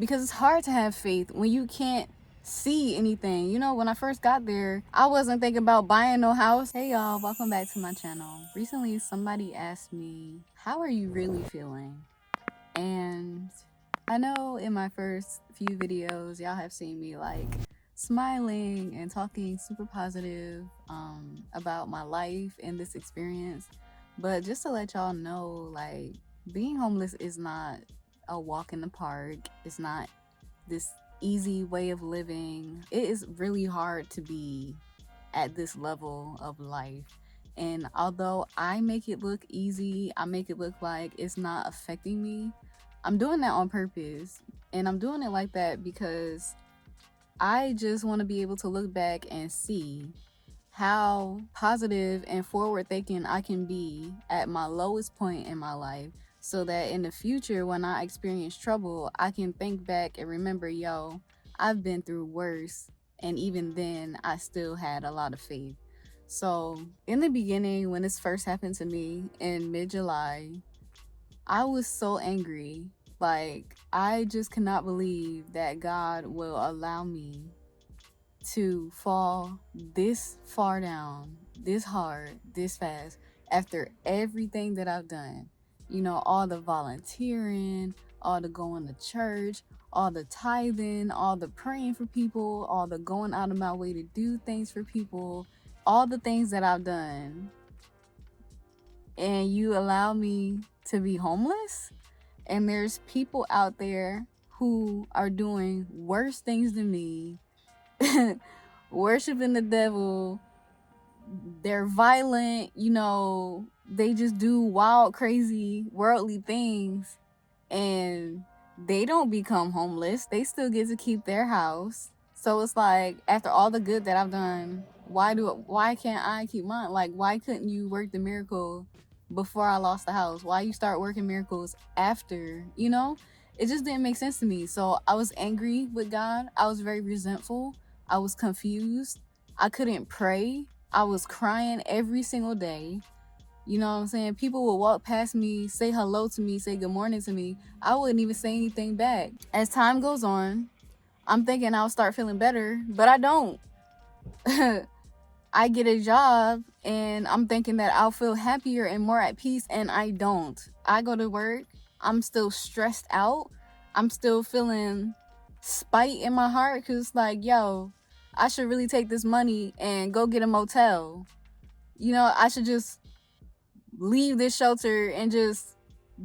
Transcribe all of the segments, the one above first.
because it's hard to have faith when you can't see anything. You know, when I first got there, I wasn't thinking about buying no house. Hey y'all, welcome back to my channel. Recently, somebody asked me, how are you really feeling? And I know in my first few videos, y'all have seen me like smiling and talking super positive about my life and this experience. But just to let y'all know, like, being homeless is not a walk in the park. It's not this easy way of living. It is really hard to be at this level of life. And although I make it look easy, I make it look like it's not affecting me, I'm doing that on purpose. And I'm doing it like that because I just want to be able to look back and see how positive and forward thinking I can be at my lowest point in my life, so that in the future when I experience trouble, I can think back and remember, yo, I've been through worse, and even then I still had a lot of faith. So in the beginning, when this first happened to me in mid-July, I was so angry. Like, I just cannot believe that God will allow me to fall this far down, this hard, this fast, after everything that I've done. You know, all the volunteering, all the going to church, all the tithing, all the praying for people, all the going out of my way to do things for people, all the things that I've done. And you allow me to be homeless? And there's people out there who are doing worse things than me, worshiping the devil. They're violent, you know, they just do wild, crazy, worldly things, and they don't become homeless. They still get to keep their house. So it's like, after all the good that I've done, why can't I keep mine? Like, why couldn't you work the miracle before I lost the house? Why you start working miracles after, you know? It just didn't make sense to me. So I was angry with God. I was very resentful. I was confused. I couldn't pray. I was crying every single day. You know what I'm saying? People would walk past me, say hello to me, say good morning to me. I wouldn't even say anything back. As time goes on, I'm thinking I'll start feeling better, but I don't. I get a job and I'm thinking that I'll feel happier and more at peace, and I don't. I go to work, I'm still stressed out. I'm still feeling spite in my heart, because it's like, yo, I should really take this money and go get a motel. You know, I should just leave this shelter and just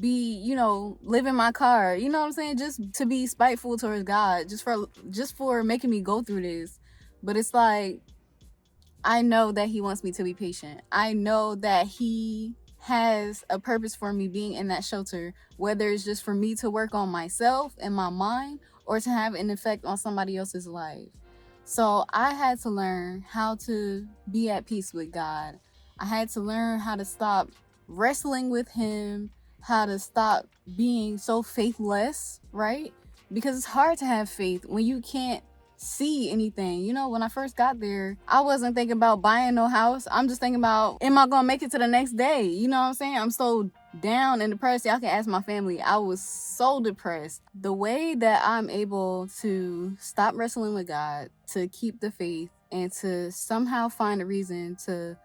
be, you know, live in my car. You know what I'm saying? Just to be spiteful towards God, just for making me go through this. But it's like, I know that he wants me to be patient. I know that he has a purpose for me being in that shelter, whether it's just for me to work on myself and my mind, or to have an effect on somebody else's life. So I had to learn how to be at peace with God. I had to learn how to stop wrestling with him, how to stop being so faithless, right? Because it's hard to have faith when you can't see anything. You know, when I first got there, I wasn't thinking about buying no house. I'm just thinking about, am I gonna make it to the next day? You know what I'm saying? I'm so down and depressed. Y'all can ask my family. I was so depressed. The way that I'm able to stop wrestling with God, to keep the faith, and to somehow find a reason to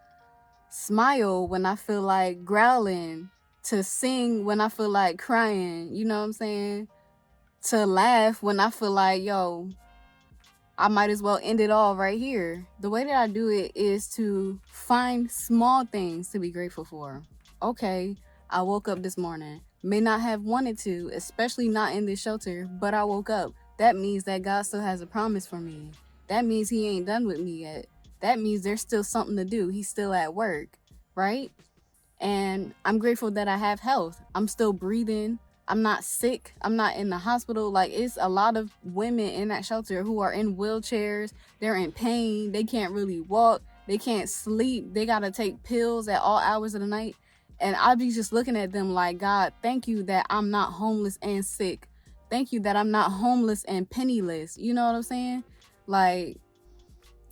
smile when I feel like growling, to sing when I feel like crying, you know what I'm saying? To laugh when I feel like, yo, I might as well end it all right here. The way that I do it is to find small things to be grateful for. Okay, I woke up this morning. May not have wanted to, especially not in this shelter, but I woke up. That means that God still has a promise for me. That means he ain't done with me yet. That means there's still something to do. He's still at work, right? And I'm grateful that I have health. I'm still breathing. I'm not sick. I'm not in the hospital. Like, it's a lot of women in that shelter who are in wheelchairs. They're in pain. They can't really walk. They can't sleep. They got to take pills at all hours of the night. And I'll be just looking at them like, God, thank you that I'm not homeless and sick. Thank you that I'm not homeless and penniless. You know what I'm saying? Like,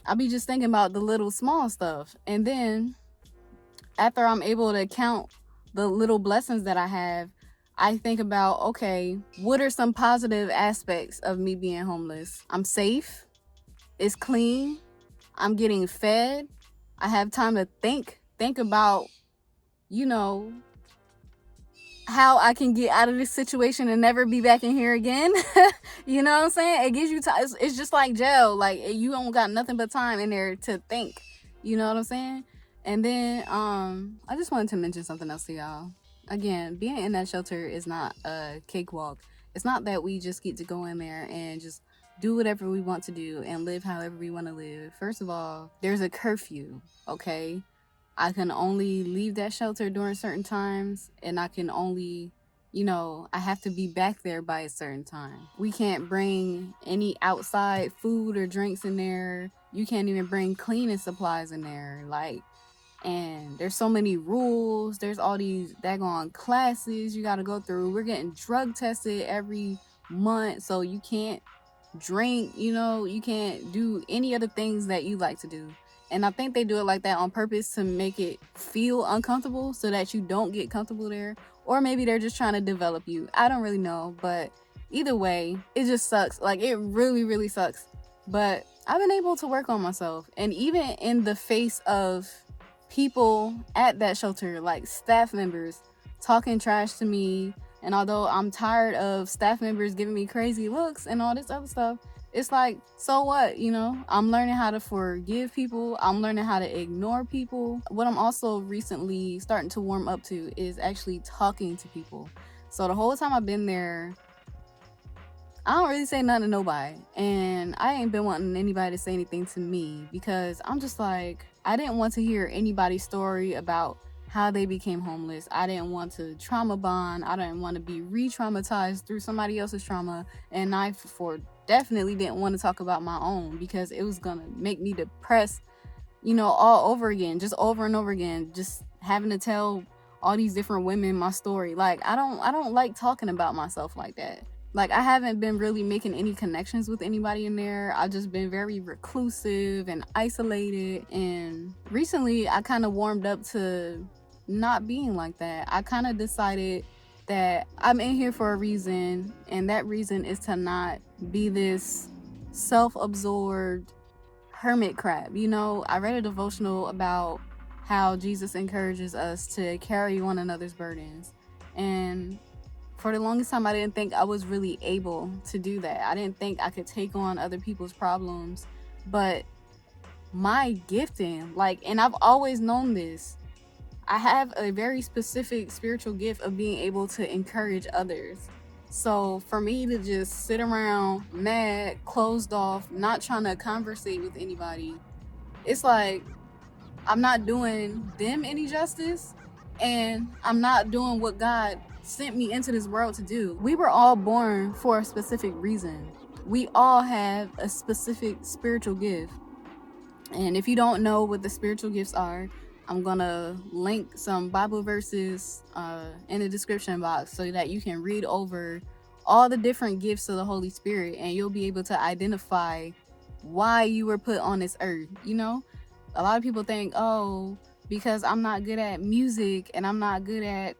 I'll be just thinking about the little small stuff. And then after I'm able to count the little blessings that I have, I think about, okay, what are some positive aspects of me being homeless? I'm safe, it's clean, I'm getting fed, I have time to think about, you know, how I can get out of this situation and never be back in here again. You know what I'm saying? It gives you time. It's just like jail. Like, you don't got nothing but time in there to think. You know what I'm saying? And then I just wanted to mention something else to y'all. Again, being in that shelter is not a cakewalk. It's not that we just get to go in there and just do whatever we want to do and live however we want to live. First of all, there's a curfew, okay? I can only leave that shelter during certain times, and I can only, I have to be back there by a certain time. We can't bring any outside food or drinks in there. You can't even bring cleaning supplies in there. Like, and there's so many rules. There's all these daggone classes you got to go through. We're getting drug tested every month, so you can't drink, you can't do any of the things that you like to do. And I think they do it like that on purpose to make it feel uncomfortable so that you don't get comfortable there. Or maybe they're just trying to develop you. I don't really know. But either way, it just sucks. Like, it really, really sucks. But I've been able to work on myself. And even in the face of people at that shelter, like staff members, talking trash to me, and although I'm tired of staff members giving me crazy looks and all this other stuff, it's like, so what, I'm learning how to forgive people. I'm learning how to ignore people. What I'm also recently starting to warm up to is actually talking to people. So the whole time I've been there, I don't really say nothing to nobody. And I ain't been wanting anybody to say anything to me because I'm just like, I didn't want to hear anybody's story about how they became homeless. I didn't want to trauma bond. I didn't want to be re-traumatized through somebody else's trauma. And I definitely didn't want to talk about my own because it was going to make me depressed, all over again, just over and over again, just having to tell all these different women my story. Like, I don't like talking about myself like that. Like, I haven't been really making any connections with anybody in there. I've just been very reclusive and isolated. And recently, I kind of warmed up to not being like that. I kind of decided that I'm in here for a reason, and that reason is to not be this self-absorbed hermit crab. I read a devotional about how Jesus encourages us to carry one another's burdens. And for the longest time, I didn't think I was really able to do that. I didn't think I could take on other people's problems. But my gifting, and I've always known this, I have a very specific spiritual gift of being able to encourage others. So for me to just sit around mad, closed off, not trying to conversate with anybody, it's like I'm not doing them any justice, and I'm not doing what God sent me into this world to do. We were all born for a specific reason. We all have a specific spiritual gift. And if you don't know what the spiritual gifts are, I'm gonna link some Bible verses in the description box so that you can read over all the different gifts of the Holy Spirit, and you'll be able to identify why you were put on this earth. A lot of people think, oh, because I'm not good at music and I'm not good at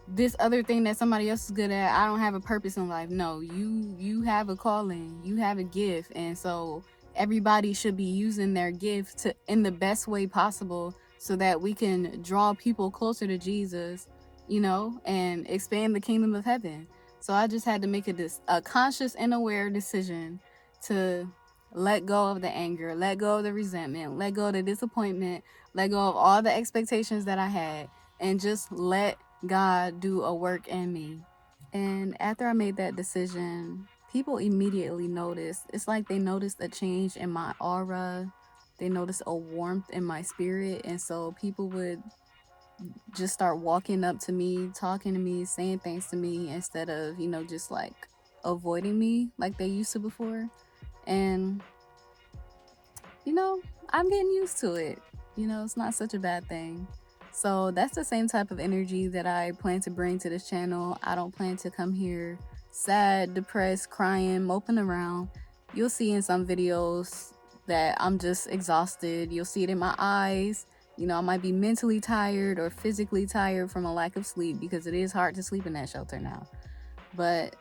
this other thing that somebody else is good at, I don't have a purpose in life. No, you have a calling, you have a gift, and so everybody should be using their gift in the best way possible so that we can draw people closer to Jesus, and expand the kingdom of heaven. So I just had to make a conscious and aware decision to let go of the anger, let go of the resentment, let go of the disappointment, let go of all the expectations that I had, and just let God do a work in me. And after I made that decision, people immediately noticed. It's like they noticed a change in my aura. They noticed a warmth in my spirit. And so people would just start walking up to me, talking to me, saying things to me instead of, just like avoiding me like they used to before. And, I'm getting used to it. It's not such a bad thing. So that's the same type of energy that I plan to bring to this channel. I don't plan to come here sad, depressed, crying, moping around. You'll see in some videos that I'm just exhausted. You'll see it in my eyes. You know, I might be mentally tired or physically tired from a lack of sleep, because it is hard to sleep in that shelter now. But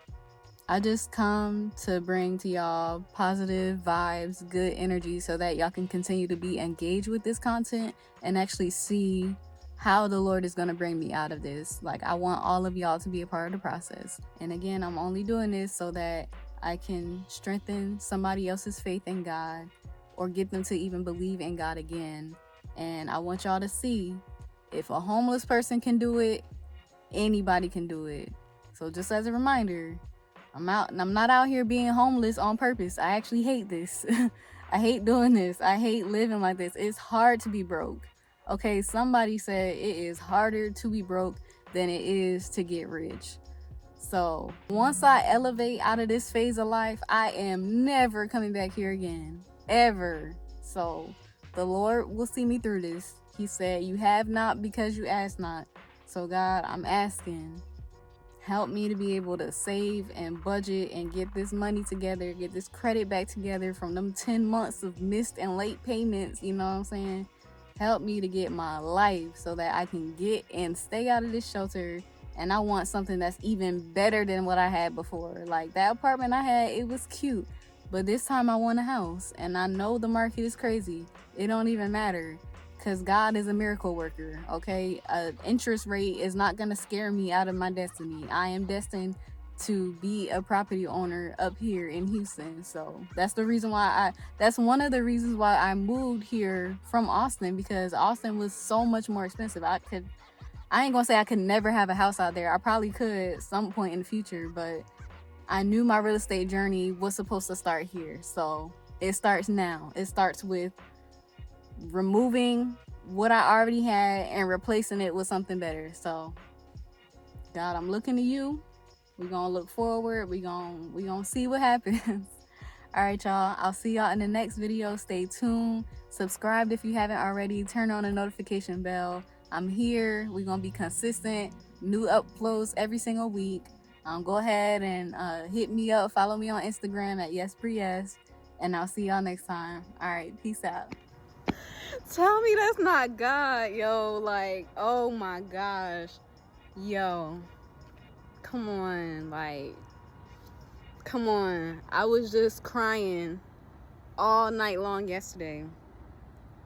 I just come to bring to y'all positive vibes, good energy, so that y'all can continue to be engaged with this content and actually see how the Lord is going to bring me out of this. Like, I want all of y'all to be a part of the process. And again, I'm only doing this so that I can strengthen somebody else's faith in God, or get them to even believe in God again. And I want y'all to see, if a homeless person can do it, anybody can do it. So just as a reminder, I'm not out here being homeless on purpose. I actually hate this. I hate doing this. I hate living like this. It's hard to be broke. Okay, somebody said it is harder to be broke than it is to get rich. So once I elevate out of this phase of life, I am never coming back here again. Ever. So the Lord will see me through this. He said, "You have not because you ask not." So God, I'm asking, help me to be able to save and budget and get this money together, get this credit back together from them 10 months of missed and late payments. You know what I'm saying? Help me to get my life so that I can get and stay out of this shelter. And I want something that's even better than what I had before. Like, that apartment I had, it was cute, but this time I want a house. And I know the market is crazy. It don't even matter, because God is a miracle worker, okay? An interest rate is not going to scare me out of my destiny. I am destined to be a property owner up here in Houston. So that's the reason why that's one of the reasons why I moved here from Austin, because Austin was so much more expensive. I ain't gonna say I could never have a house out there. I probably could some point in the future, but I knew my real estate journey was supposed to start here. So it starts now. It starts with removing what I already had and replacing it with something better. So God, I'm looking to you. We're gonna look forward. We gonna see what happens. All right, y'all, I'll see y'all in the next video. Stay tuned, subscribe if you haven't already, turn on the notification bell. I'm here. We're gonna be consistent, new uploads every single week. Go ahead and hit me up, follow me on Instagram at YesPriyes, and I'll see y'all next time. All right, peace out. Tell me that's not God, yo. Like, oh my gosh, yo, come on, like, come on. I was just crying all night long yesterday,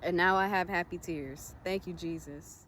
and now I have happy tears. Thank you, Jesus.